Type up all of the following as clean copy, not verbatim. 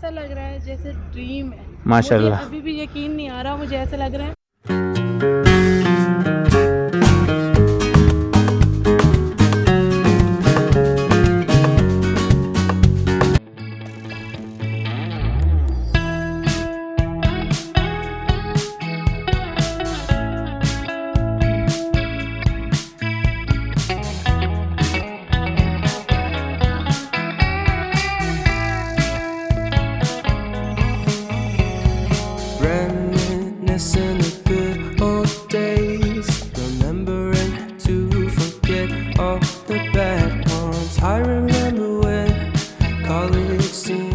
ऐसा लग रहा है जैसे ड्रीम है। मुझे माशाल्लाह। अभी भी यकीन नहीं आ रहा, मुझे ऐसा लग रहा है। Reminiscing the good old days, remembering to forget all the bad ones. I remember when college seemed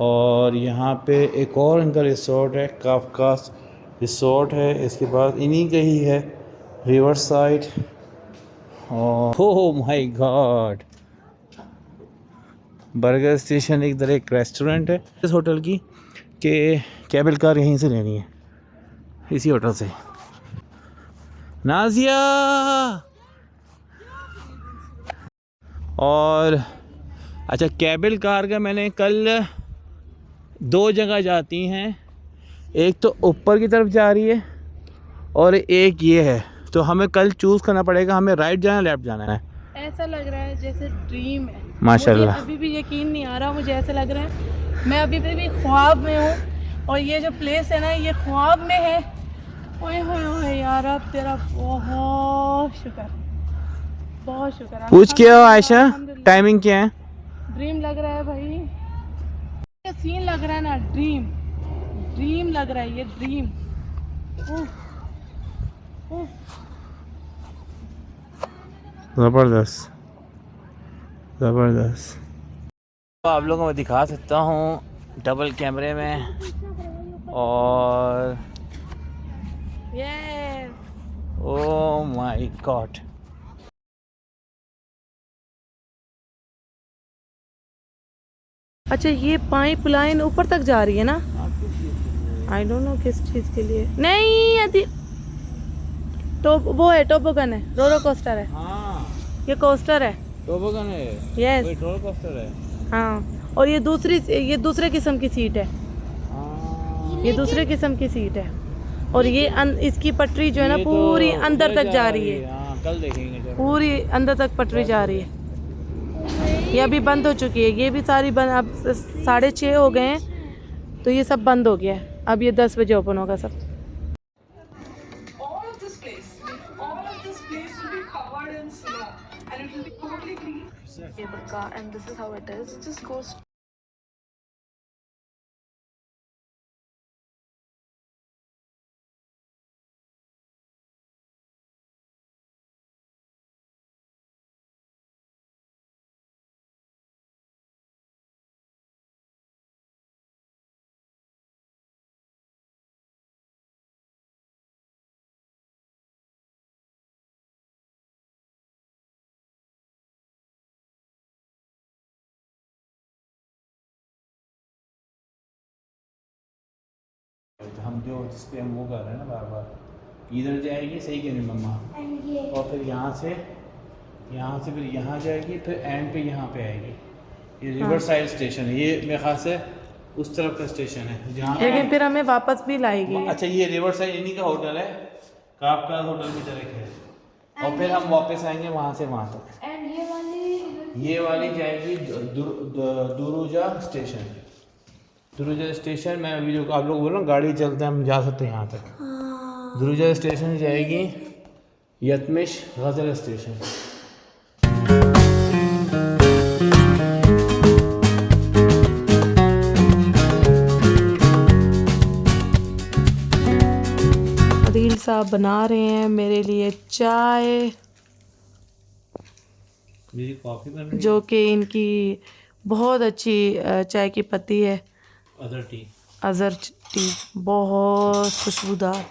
और यहाँ पे एक और इनका रिसोर्ट है, काफकास रिसोर्ट है। इसके बाद इन्हीं का ही है रिवरसाइड। और हो माय गॉड, बर्गर स्टेशन एक तरह एक रेस्टोरेंट है इस होटल की, कि केबल कार यहीं से लेनी है, इसी होटल से। नाजिया और अच्छा, केबल कार का मैंने कल 2 जगह जाती हैं, एक तो ऊपर की तरफ जा रही है और एक ये है, तो हमें कल चूज़ करना पड़ेगा हमें राइट जाना है लेफ्ट जाना है। ऐसा लग रहा है जैसे ड्रीम है माशाल्लाह। मुझे अभी भी यकीन नहीं आ रहा, मुझे ऐसा लग रहा है मैं अभी भी ख्वाब में हूँ और ये जो प्लेस है ना ये ख्वाब में है। ओए होए होए यार, अब तेरा बहुत शुक्र, बहुत शुक्र। पूछ के आओ आयशा, टाइमिंग क्या है? ड्रीम लग रहा है भाई, ये सीन लग रहा है ना, ड्रीम ड्रीम लग रहा है ये, ड्रीम। ज़बरदस्त ज़बरदस्त। तो आप लोगों को मैं दिखा सकता हूँ डबल कैमरे में। और ओह माय गॉड, अच्छा ये पाइप लाइन ऊपर तक जा रही है ना? आई डोंट नो किस चीज के लिए। नहीं अति तो वो है टोबोगन है, रोलर कोस्टर है। हाँ ये कोस्टर है, टोबोगन है, यस रोलर कोस्टर है। हाँ, और ये दूसरे किस्म की सीट है, ये दूसरे किस्म की सीट है। और ये इसकी पटरी जो है ना पूरी अंदर तक जा रही है। हाँ, कल देखेंगे। पूरी अंदर तक पटरी जा रही है। ये अभी बंद हो चुकी है, ये भी सारी बंद। अब 6:30 हो गए हैं तो ये सब बंद हो गया है। अब ये 10 बजे ओपन होगा सब। तो हम जो जिस पे हम वो कर रहे हैं ना बार बार, इधर जाएगी, सही कह रही मम्मा, और फिर यहाँ से फिर यहाँ जाएगी, फिर एंड पे यहाँ पे आएगी। ये रिवरसाइड स्टेशन है, ये मेरे ख्याल से उस तरफ का स्टेशन है जहाँ, लेकिन फिर हमें वापस भी लाएगी। अच्छा ये रिवरसाइड इन्हीं का होटल है, काफकाज होटल की तरह है। और फिर हम वापस आएंगे वहाँ से वहाँ तक। ये वाली जाएगी दुरुजा स्टेशन। दुरुजा स्टेशन मैं अभी जो आप लोग बोल रहे हो गाड़ी चलते हैं हम जा सकते हैं यहाँ तक। दुरुजा स्टेशन जाएगी यतमिश गजल स्टेशन। रील साहब बना रहे हैं मेरे लिए चाय, मेरी कॉफ़ी बन रही है, जो कि इनकी बहुत अच्छी चाय की पत्ती है। अदर टी, अज़र टी, बहुत खुशबूदार।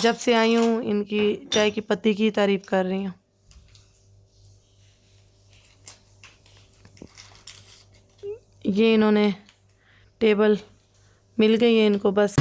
जब से आई हूँ इनकी चाय की पत्ती की तारीफ़ कर रही हूँ। ये इन्होंने टेबल मिल गई है इनको बस।